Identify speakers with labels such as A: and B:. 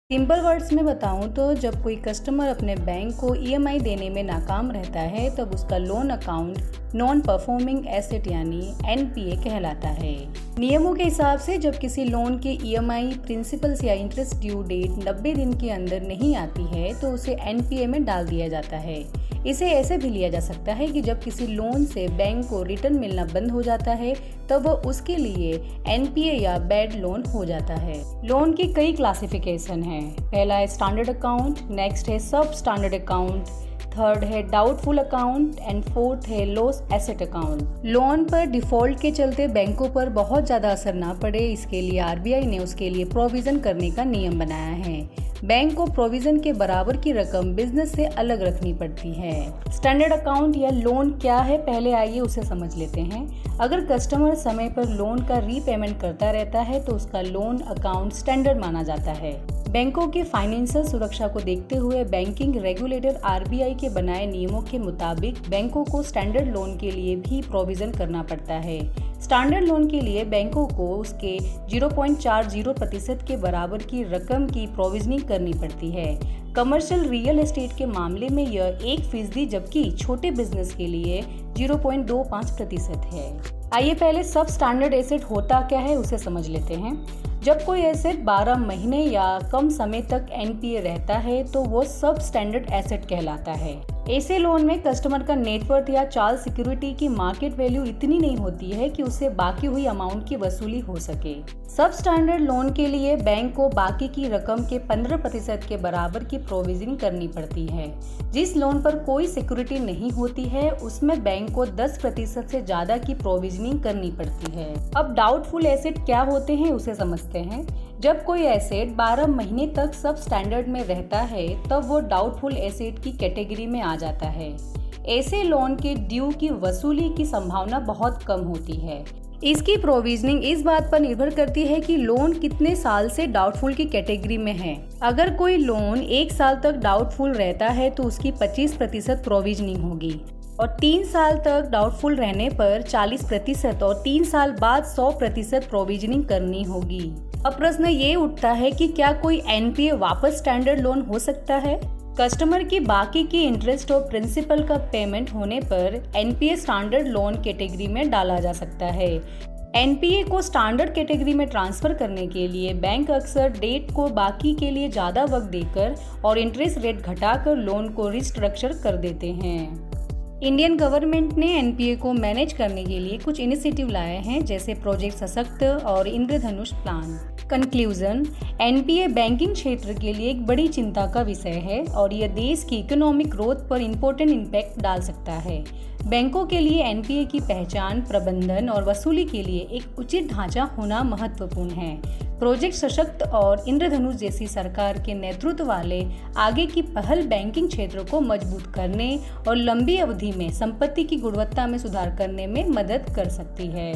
A: Simple words में बताऊं तो जब कोई कस्टमर अपने बैंक को ईएमआई देने में नाकाम रहता है तब उसका loan account non performing asset यानी एनपीए कहलाता है। नियमों के हिसाब से जब किसी लोन के ईएमआई प्रिंसिपल्स या इंटरेस्ट ड्यू डेट 90 दिन के अंदर नहीं आती है तो उसे एनपीए में डाल दिया जाता है। इसे ऐसे भी लिया जा सकता है कि जब किसी लोन से बैंक को रिटर्न मिलना बंद हो जाता है तब वह उसके लिए एनपीए या बैड लोन हो जाता है। लोन की कई क्लासिफिकेशन हैं। पहला है स्टैंडर्ड अकाउंट, नेक्स्ट है सब स्टैंडर्ड अकाउंट, थर्ड है डाउटफुल अकाउंट एंड फोर्थ है लॉस एसेट अकाउंट। लोन पर डिफॉल्ट के चलते बैंकों पर बहुत ज़्यादा असर ना पड़े, इसके लिए आरबीआई ने उसके लिए प्रोविज़न करने का नियम बनाया है। बैंक को प्रोविज़न के बराबर की रकम बिजनेस से अलग रखनी पड़ती है। स्टैंडर्ड अकाउंट या लोन क्या है, पहले आइए उसे समझ लेते हैं। अगर कस्टमर समय पर लोन का रीपेमेंट करता रहता है तो उसका लोन अकाउंट स्टैंडर्ड माना जाता है। बैंकों की फाइनेंशियल सुरक्षा को देखते हुए बैंकिंग रेगुलेटर आरबीआई के बनाए नियमों के मुताबिक बैंकों को स्टैंडर्ड लोन के लिए भी प्रोविज़न करना पड़ता है। स्टैंडर्ड लोन के लिए बैंकों को उसके 0.40% के बराबर की रकम की प्रोविजनिंग करनी पड़ती है। कमर्शियल रियल एस्टेट के मामले में यह 1%, जबकि छोटे बिजनेस के लिए 0.25% है। आइए पहले सब स्टैंडर्ड एसेट होता क्या है उसे समझ लेते हैं। जब कोई एसेट 12 महीने या कम समय तक एनपीए रहता है तो वो सब स्टैंडर्ड एसेट कहलाता है। ऐसे लोन में कस्टमर का नेटवर्थ या चाल सिक्योरिटी की मार्केट वैल्यू इतनी नहीं होती है कि उससे बाकी हुई अमाउंट की वसूली हो सके। सब स्टैंडर्ड लोन के लिए बैंक को बाकी की रकम के 15% के बराबर की प्रोविजनिंग करनी पड़ती है। जिस लोन पर कोई सिक्योरिटी नहीं होती है उसमें बैंक को 10% से ज्यादा की प्रोविजनिंग करनी पड़ती है। अब डाउटफुल एसेट क्या होते हैं उसे समझते हैं। जब कोई एसेट 12 महीने तक सब स्टैंडर्ड में रहता है तब वो डाउटफुल एसेट की कैटेगरी में आ जाता है। ऐसे लोन के ड्यू की वसूली की संभावना बहुत कम होती है। इसकी प्रोविजनिंग इस बात पर निर्भर करती है कि लोन कितने साल से डाउटफुल की कैटेगरी में है। अगर कोई लोन 1 साल तक डाउटफुल रहता है तो उसकी 25% प्रोविजनिंग होगी और 3 साल तक डाउटफुल रहने पर 40% और 3 साल बाद 100% प्रोविजनिंग करनी होगी। अब प्रश्न ये उठता है कि क्या कोई एनपीए वापस स्टैंडर्ड लोन हो सकता है? कस्टमर की बाकी की इंटरेस्ट और प्रिंसिपल का पेमेंट होने पर एनपीए स्टैंडर्ड लोन कैटेगरी में डाला जा सकता है। एनपीए को स्टैंडर्ड कैटेगरी में ट्रांसफर करने के लिए बैंक अक्सर डेट को बाकी के लिए ज़्यादा वक्त देकर और इंटरेस्ट रेट घटाकर लोन को रिस्ट्रक्चर कर देते हैं। इंडियन गवर्नमेंट ने एनपीए को मैनेज करने के लिए कुछ इनिशिएटिव लाए हैं, जैसे प्रोजेक्ट सशक्त और इंद्रधनुष प्लान। कंक्लूजन, एनपीए बैंकिंग क्षेत्र के लिए एक बड़ी चिंता का विषय है और यह देश की इकोनॉमिक ग्रोथ पर इम्पोर्टेंट इम्पैक्ट डाल सकता है। बैंकों के लिए एनपीए की पहचान, प्रबंधन और वसूली के लिए एक उचित ढांचा होना महत्वपूर्ण है। प्रोजेक्ट सशक्त और इंद्रधनुष जैसी सरकार के नेतृत्व वाले आगे की पहल बैंकिंग क्षेत्र को मजबूत करने और लंबी अवधि में संपत्ति की गुणवत्ता में सुधार करने में मदद कर सकती है।